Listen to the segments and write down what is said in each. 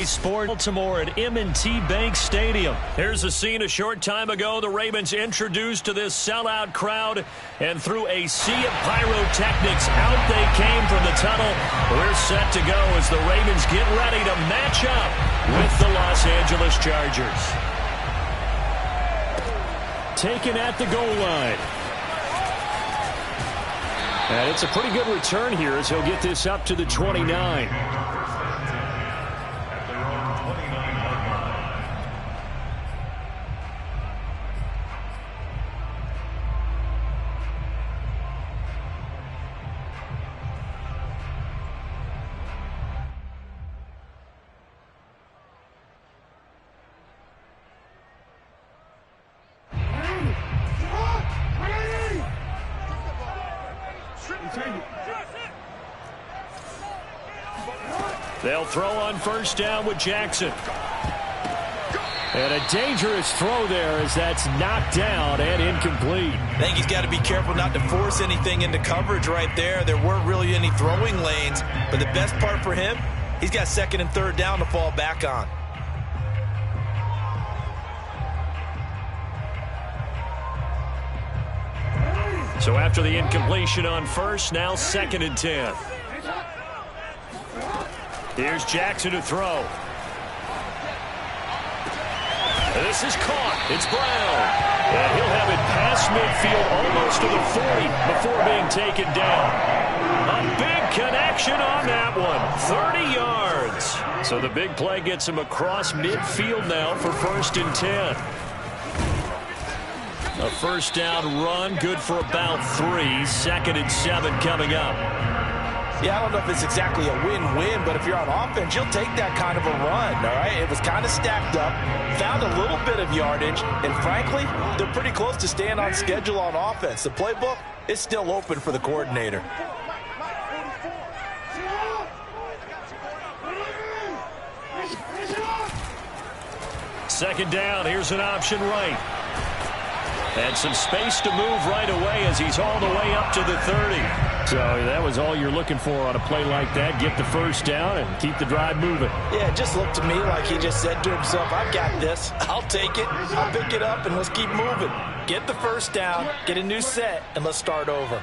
Sport Baltimore at M&T Bank Stadium. Here's a scene a short time ago. The Ravens introduced to this sellout crowd, and through a sea of pyrotechnics, out they came from the tunnel. We're set to go as the Ravens get ready to match up with the Los Angeles Chargers. Taken at the goal line. And it's a pretty good return here as he'll get this up to the 29. They'll throw on first down with Jackson. And a dangerous throw there as that's knocked down and incomplete. I think he's got to be careful not to force anything into coverage right there. There weren't really any throwing lanes, but the best part for him, he's got second and third down to fall back on. So after the incompletion on first, now second and 10. Here's Jackson to throw. This is caught. It's Brown. And he'll have it past midfield almost to the 40 before being taken down. A big connection on that one. 30 yards. So the big play gets him across midfield now for first and 10. A first down run, good for about 3. Second and 7 coming up. Yeah, I don't know if it's exactly a win-win, but if you're on offense, you'll take that kind of a run, all right? It was kind of stacked up, found a little bit of yardage, and frankly, they're pretty close to staying on schedule on offense. The playbook is still open for the coordinator. Second down, here's an option right. And some space to move right away as he's all the way up to the 30. So that was all you're looking for on a play like that. Get the first down and keep the drive moving. Yeah, it just looked to me like he just said to himself, I've got this. I'll take it. I'll pick it up, and let's keep moving. Get the first down, get a new set, and let's start over.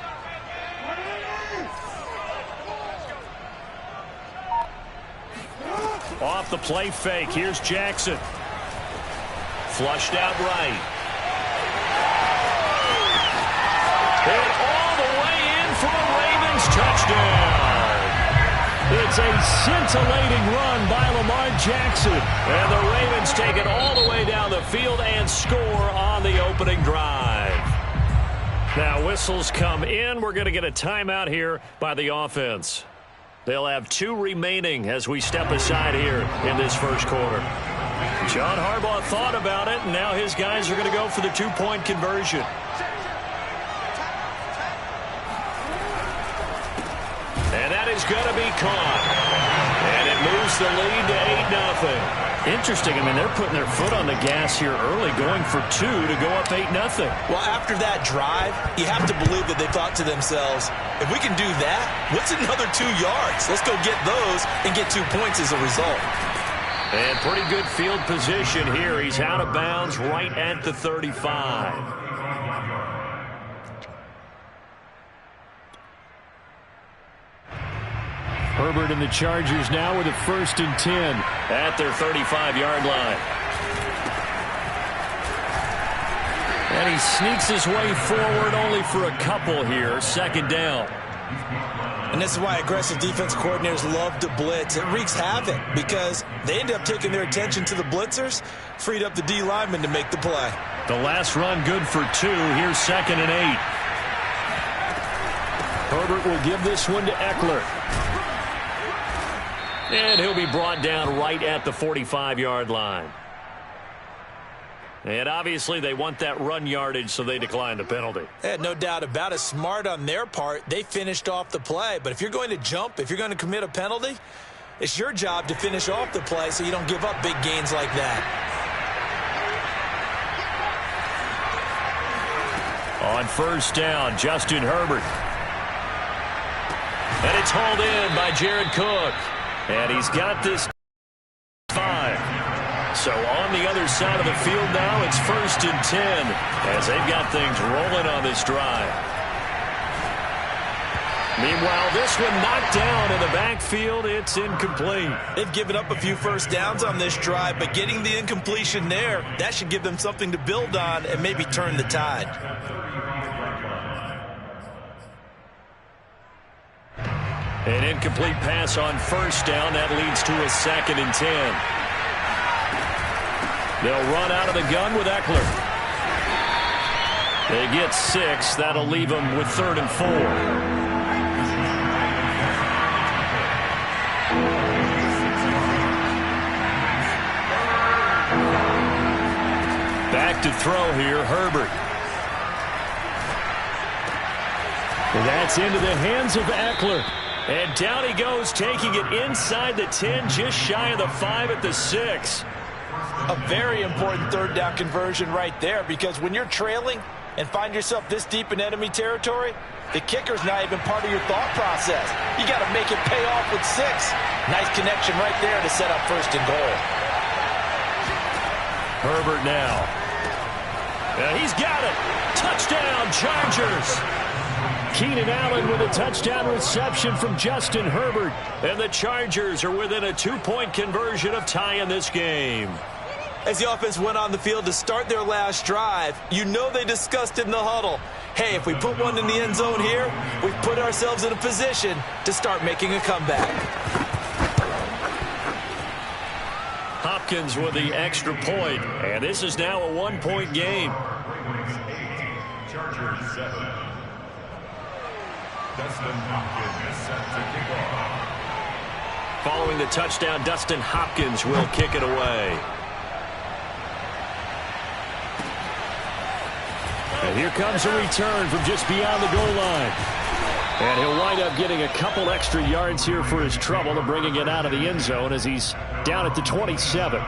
Off the play fake. Here's Jackson. Flushed out right. And all the way in for a Ravens touchdown. It's a scintillating run by Lamar Jackson. And the Ravens take it all the way down the field and score on the opening drive. Now whistles come in. We're going to get a timeout here by the offense. They'll have 2 remaining as we step aside here in this first quarter. John Harbaugh thought about it, and now his guys are going to go for the 2-point conversion. And that is going to be caught. And it moves the lead to 8-0. Interesting. I mean, they're putting their foot on the gas here early, going for 2 to go up 8-0. Well, after that drive, you have to believe that they thought to themselves, if we can do that, what's another 2 yards? Let's go get those and get 2 points as a result. And pretty good field position here. He's out of bounds right at the 35. Herbert and the Chargers now with a first and 10 at their 35-yard line. And he sneaks his way forward only for a couple here. Second down. And this is why aggressive defense coordinators love to blitz. It wreaks havoc because they end up taking their attention to the blitzers, freed up the D lineman to make the play. The last run good for 2. Here's second and 8. Herbert will give this one to Eckler. And he'll be brought down right at the 45-yard line. And obviously they want that run yardage, so they decline the penalty. Yeah, no doubt about it. Smart on their part. They finished off the play. But if you're going to jump, if you're going to commit a penalty, it's your job to finish off the play so you don't give up big gains like that. On first down, Justin Herbert. And it's hauled in by Jared Cook. And he's got this So on the other side of the field now, it's 1st and 10 as they've got things rolling on this drive. Meanwhile, this one knocked down in the backfield. It's incomplete. They've given up a few first downs on this drive, but getting the incompletion there, that should give them something to build on and maybe turn the tide. An incomplete pass on 1st down. That leads to a 2nd and 10. They'll run out of the gun with Eckler. They get 6. That'll leave them with 3rd and 4. Back to throw here, Herbert. That's into the hands of Eckler. And down he goes, taking it inside the 10, just shy of the 5 at the 6. A very important 3rd down conversion right there, because when you're trailing and find yourself this deep in enemy territory, the kicker's not even part of your thought process. You got to make it pay off with 6. Nice connection right there to set up 1st and goal. Herbert now. He's got it. Touchdown, Chargers. Keenan Allen with a touchdown reception from Justin Herbert. And the Chargers are within a 2-point conversion of tying this game. As the offense went on the field to start their last drive, you know they discussed in the huddle, hey, if we put one in the end zone here, we've put ourselves in a position to start making a comeback. Hopkins with the extra point, and this is now a 1-point game. Chargers 7. Dustin Hopkins set to kick off. Following the touchdown, Dustin Hopkins will kick it away. And here comes a return from just beyond the goal line. And he'll wind up getting a couple extra yards here for his trouble and bringing it out of the end zone as he's down at the 27.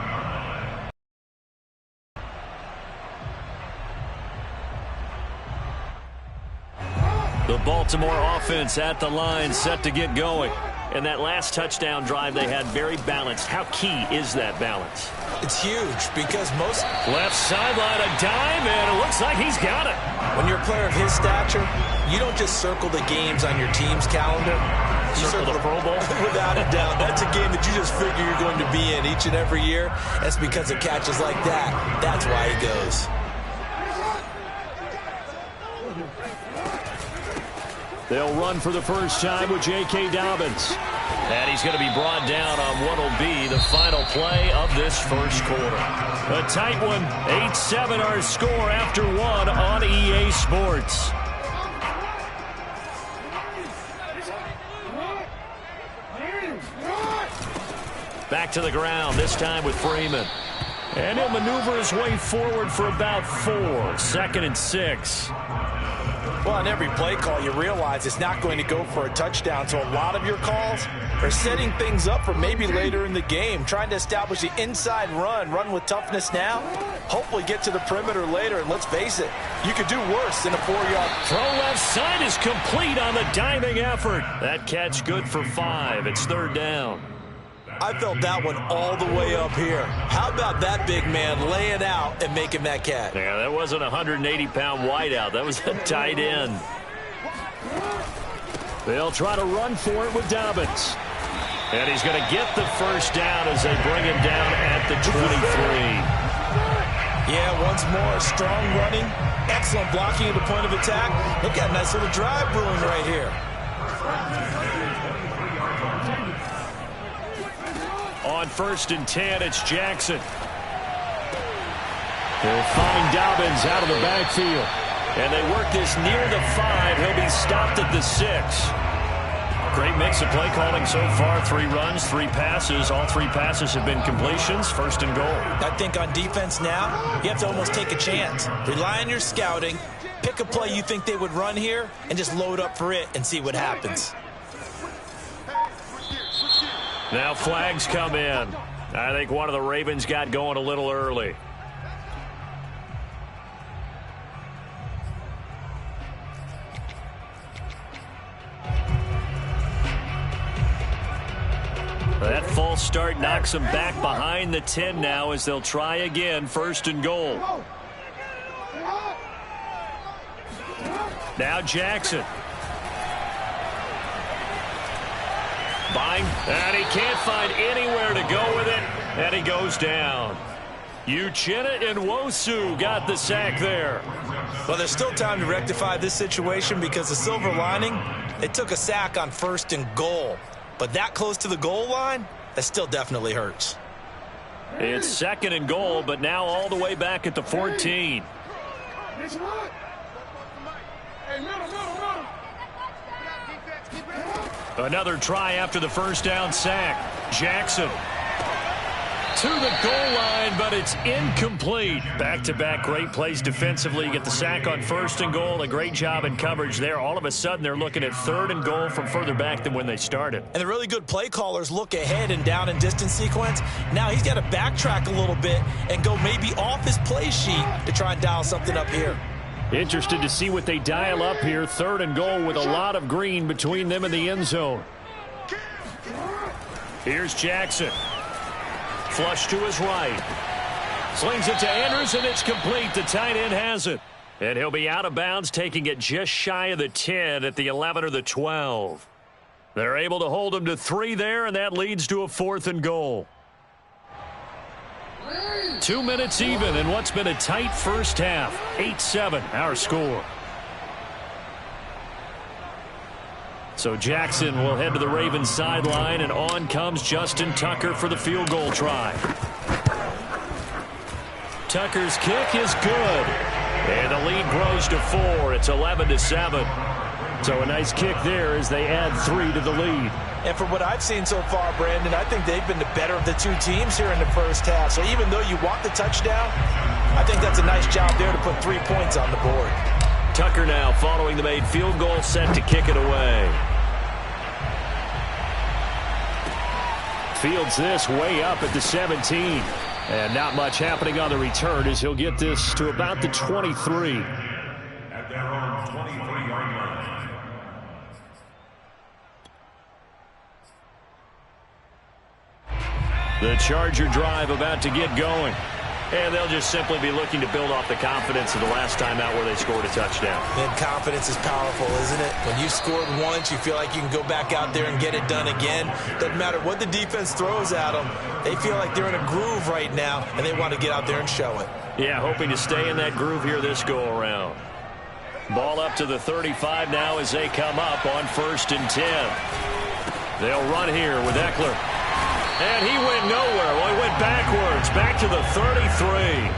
The Baltimore offense at the line, set to get going. And that last touchdown drive they had very balanced. How key is that balance? It's huge because most... Left sideline, a dime, and it looks like he's got it. When you're a player of his stature, you don't just circle the games on your team's calendar. You circle the Pro Bowl? Without a doubt. That's a game that you just figure you're going to be in each and every year. That's because of catches like that. That's why he goes. They'll run for the first time with J.K. Dobbins. And he's going to be brought down on what will be the final play of this first quarter. A tight one, 8-7 our score after 1 on EA Sports. Back to the ground, this time with Freeman. And he'll maneuver his way forward for about 4. 2nd and 6. Well, on every play call, you realize it's not going to go for a touchdown. So a lot of your calls are setting things up for maybe later in the game, trying to establish the inside run with toughness now, hopefully get to the perimeter later. And let's face it, you could do worse than a 4-yard. Throw left side is complete on the diving effort. That catch good for 5. It's 3rd down. I felt that one all the way up here. How about that big man laying out and making that catch? Yeah, that wasn't a 180-pound wideout. That was a tight end. They'll try to run for it with Dobbins. And he's going to get the first down as they bring him down at the 23. Yeah, once more, strong running, excellent blocking at the point of attack. Look at a nice little drive brewing right here. On 1st and 10, it's Jackson. They'll find Dobbins out of the backfield. And they work this near the 5. He'll be stopped at the 6. Great mix of play calling so far. 3 runs, 3 passes. All 3 passes have been completions. 1st and goal. I think on defense now, you have to almost take a chance. Rely on your scouting. Pick a play you think they would run here and just load up for it and see what happens. Now flags come in. I think one of the Ravens got going a little early. That false false start knocks them back behind the 10 now as they'll try again, 1st and goal. Now Jackson. And he can't find anywhere to go with it, and he goes down. Uchenna Nwosu got the sack there. Well, there's still time to rectify this situation because the silver lining, they took a sack on 1st and goal. But that close to the goal line, that still definitely hurts. It's 2nd and goal, but now all the way back at the 14. Another try after the 1st down sack. Jackson to the goal line, but it's incomplete. Back-to-back great plays defensively. You get the sack on 1st and goal. A great job in coverage there. All of a sudden, they're looking at 3rd and goal from further back than when they started. And the really good play callers look ahead and down and distance sequence. Now he's got to backtrack a little bit and go maybe off his play sheet to try and dial something up here. Interested to see what they dial up here. 3rd and goal with a lot of green between them and the end zone. Here's Jackson. Flush to his right. Slings it to Andrews, and it's complete. The tight end has it. And he'll be out of bounds, taking it just shy of the 10 at the 11 or the 12. They're able to hold him to 3 there, and that leads to a 4th and goal. 2 minutes even in what's been a tight first half. 8-7, our score. So Jackson will head to the Ravens sideline, and on comes Justin Tucker for the field goal try. Tucker's kick is good, and the lead grows to 4. It's 11-7. So a nice kick there as they add 3 to the lead. And from what I've seen so far, Brandon, I think they've been the better of the two teams here in the first half. So even though you want the touchdown, I think that's a nice job there to put 3 points on the board. Tucker now following the made field goal, set to kick it away. Fields this way up at the 17. And not much happening on the return as he'll get this to about the 23. At their own 23-yard line. The Charger drive about to get going. And they'll just simply be looking to build off the confidence of the last time out where they scored a touchdown. And confidence is powerful, isn't it? When you scored once, you feel like you can go back out there and get it done again. Doesn't matter what the defense throws at them. They feel like they're in a groove right now, and they want to get out there and show it. Yeah, hoping to stay in that groove here this go-around. Ball up to the 35 now as they come up on 1st and 10. They'll run here with Eckler. And he went nowhere. Well, he went backwards, back to the 33.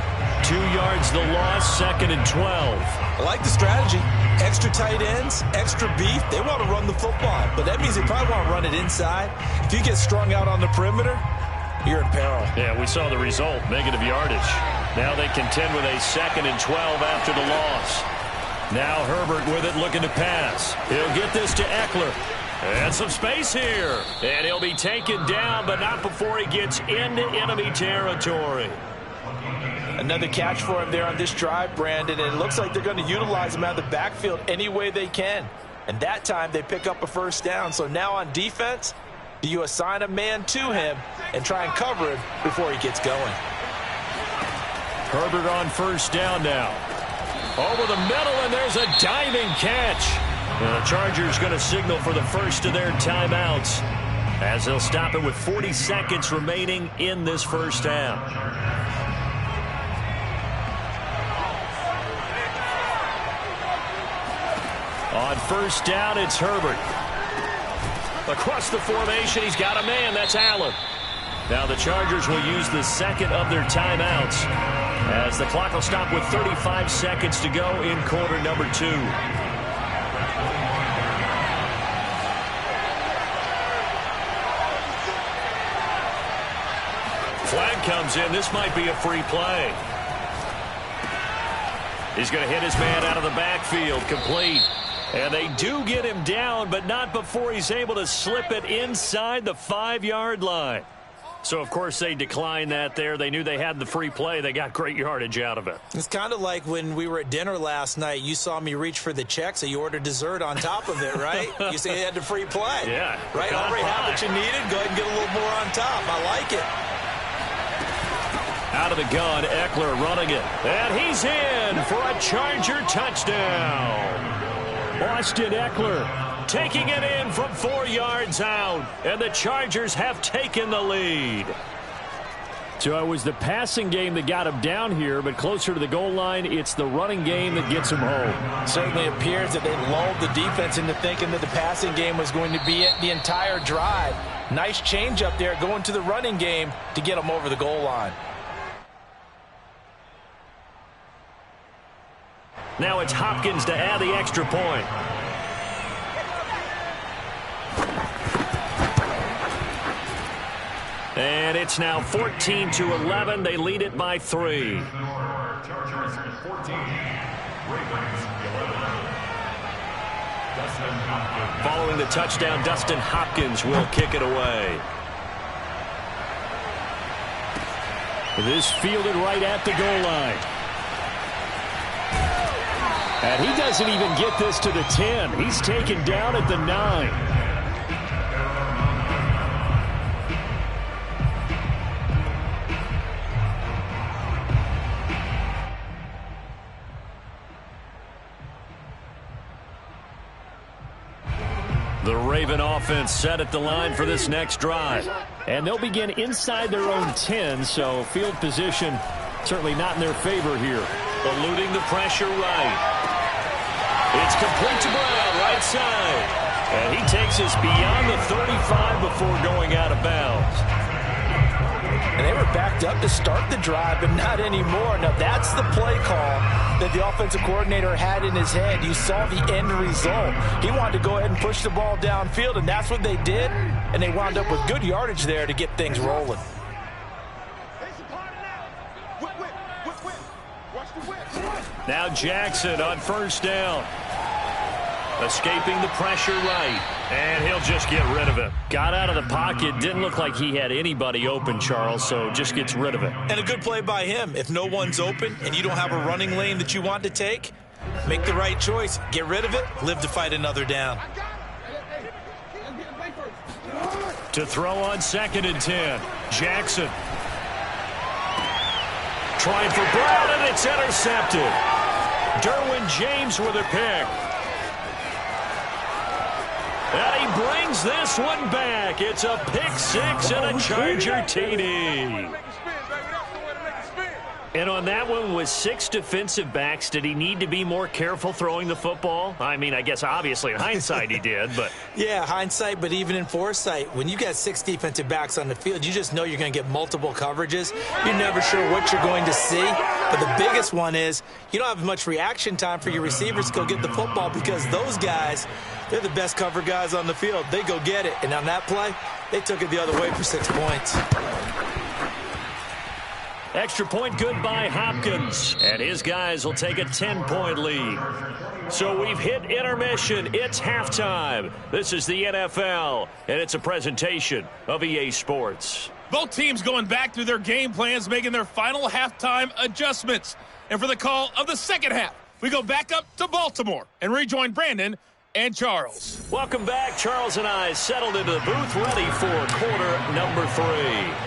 2 yards the loss, 2nd and 12. I like the strategy. Extra tight ends, extra beef. They want to run the football, but that means they probably want to run it inside. If you get strung out on the perimeter, you're in peril. Yeah, we saw the result, negative yardage. Now they contend with a 2nd and 12 after the loss. Now Herbert with it, looking to pass. He'll get this to Eckler. And some space here. And he'll be taken down, but not before he gets into enemy territory. Another catch for him there on this drive, Brandon. And it looks like they're going to utilize him out of the backfield any way they can. And that time they pick up a 1st down. So now on defense, do you assign a man to him and try and cover him before he gets going? Herbert on 1st down now. Over the middle, and there's a diving catch. And the Chargers going to signal for the first of their timeouts as they'll stop it with 40 seconds remaining in this first half. On 1st down, it's Herbert. Across the formation, he's got a man. That's Allen. Now the Chargers will use the 2nd of their timeouts as the clock will stop with 35 seconds to go in quarter number 2. Flag comes in. This might be a free play. He's going to hit his man out of the backfield. Complete. And they do get him down, but not before he's able to slip it inside the 5-yard line. So, of course, they declined that there. They knew they had the free play. They got great yardage out of it. It's kind of like when we were at dinner last night. You saw me reach for the check, so you ordered dessert on top of it, right? You said you had the free play. Yeah. Right? Already have what you needed. Go ahead and get a little more on top. I like it. Out of the gun, Eckler running it. And he's in for a Charger touchdown. Austin Eckler taking it in from 4 yards out. And the Chargers have taken the lead. So it was the passing game that got him down here, but closer to the goal line, it's the running game that gets him home. Certainly appears that they lulled the defense into thinking that the passing game was going to be it the entire drive. Nice change up there going to the running game to get them over the goal line. Now it's Hopkins to add the extra point. And it's now 14-11. They lead it by 3. Chargers 14, Ravens 11. Dustin Hopkins. Following the touchdown, Dustin Hopkins will kick it away. This fielded right at the goal line. And he doesn't even get this to the 10. He's taken down at the 9. The Raven offense set at the line for this next drive. And they'll begin inside their own 10, so field position certainly not in their favor here. Eluding the pressure right. It's complete to Brown, right side. And he takes us beyond the 35 before going out of bounds. And they were backed up to start the drive, but not anymore. Now, that's the play call that the offensive coordinator had in his head. You saw the end result. He wanted to go ahead and push the ball downfield, and that's what they did. And they wound up with good yardage there to get things rolling. Now Jackson on first down. Escaping the pressure right. And he'll just get rid of it. Got out of the pocket. Didn't look like he had anybody open, Charles, so just gets rid of it. And a good play by him. If no one's open and you don't have a running lane that you want to take, make the right choice. Get rid of it. Live to fight another down. To throw on 2nd and 10. Jackson. Trying for Brown, and it's intercepted. Derwin James with a pick. And he brings this one back. It's a pick 6 and a Charger TD. And on that one, with 6 defensive backs, did he need to be more careful throwing the football? I mean, I guess obviously in hindsight he did, but... Yeah, hindsight, but even in foresight, when you got 6 defensive backs on the field, you just know you're going to get multiple coverages. You're never sure what you're going to see. But the biggest one is you don't have much reaction time for your receivers to go get the football because those guys, they're the best cover guys on the field. They go get it. And on that play, they took it the other way for 6 points. Extra point good by Hopkins. And his guys will take a 10-point lead. So we've hit intermission. It's halftime. This is the NFL, and it's a presentation of EA Sports. Both teams going back through their game plans, making their final halftime adjustments. And for the call of the second half, we go back up to Baltimore and rejoin Brandon and Charles. Welcome back. Charles and I settled into the booth, ready for quarter number 3.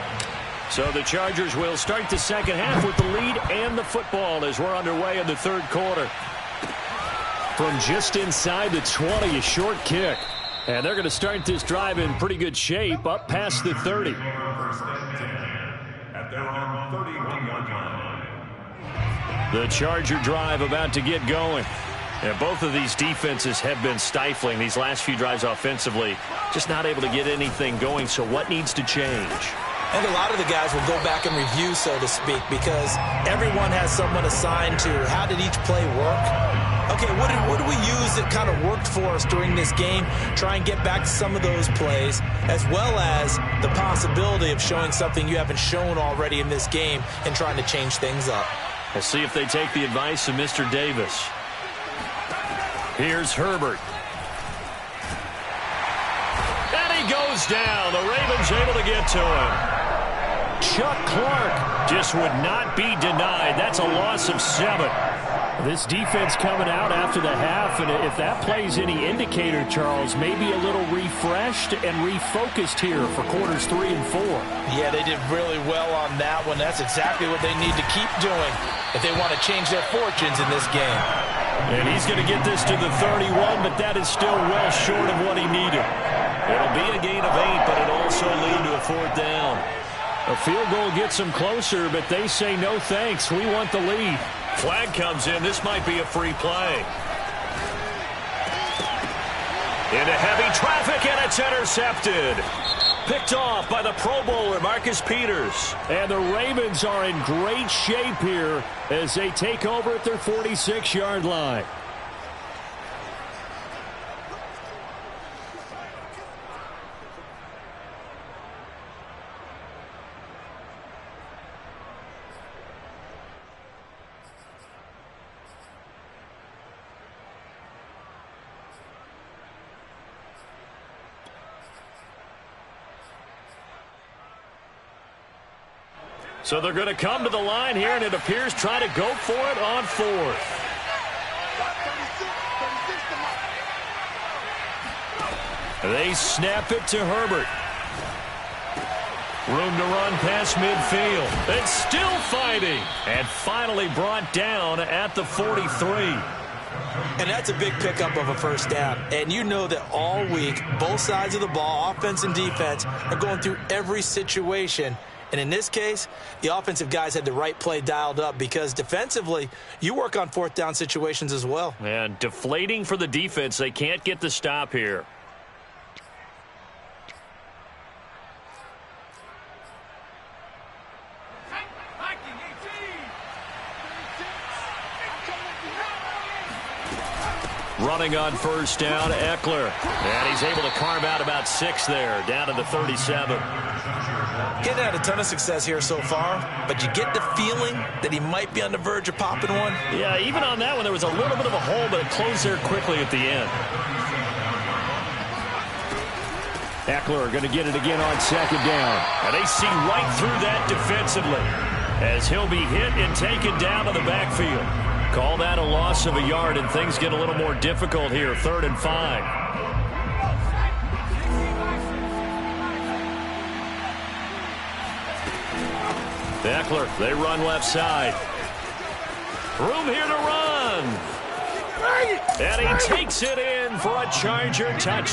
So the Chargers will start the second half with the lead and the football as we're underway in the third quarter. From just inside the 20, a short kick. And they're going to start this drive in pretty good shape, up past the 30. First and 10 at their own 31-yard line. The Charger drive about to get going. And both of these defenses have been stifling these last few drives offensively. Just not able to get anything going, so what needs to change? And a lot of the guys will go back and review, so to speak, because everyone has someone assigned to how did each play work. Okay, what do we use that kind of worked for us during this game? Try and get back to some of those plays, as well as the possibility of showing something you haven't shown already in this game and trying to change things up. We'll see if they take the advice of Mr. Davis. Here's Herbert. And he goes down. The Ravens able to get to him. Chuck Clark just would not be denied. That's a loss of 7. This defense coming out after the half, and if that plays any indicator, Charles, maybe a little refreshed and refocused here for quarters 3 and 4. Yeah, they did really well on that one. That's exactly what they need to keep doing if they want to change their fortunes in this game. And he's going to get this to the 31, but that is still well short of what he needed. It'll be a gain of 8, but it'll also lead to a 4th down. A field goal gets them closer, but they say no thanks. We want the lead. Flag comes in. This might be a free play. Into heavy traffic, and it's intercepted. Picked off by the Pro Bowler, Marcus Peters. And the Ravens are in great shape here as they take over at their 46-yard line. So they're going to come to the line here, and it appears try to go for it on 4th. They snap it to Herbert. Room to run past midfield. It's still fighting. And finally brought down at the 43. And that's a big pickup of a first down. And you know that all week, both sides of the ball, offense and defense, are going through every situation. And in this case, the offensive guys had the right play dialed up because defensively, you work on 4th down situations as well. And deflating for the defense. They can't get the stop here. Running on first down, Eckler. And he's able to carve out about 6 there, down to the 37. Getting had a ton of success here so far, but you get the feeling that he might be on the verge of popping one. Yeah, even on that one, there was a little bit of a hole, but it closed there quickly at the end. Eckler going to get it again on 2nd down. And they see right through that defensively as he'll be hit and taken down to the backfield. Call that a loss of a yard, and things get a little more difficult here, 3rd and 5. Eckler, they run left side. Room here to run. And he takes it in for a Charger touchdown.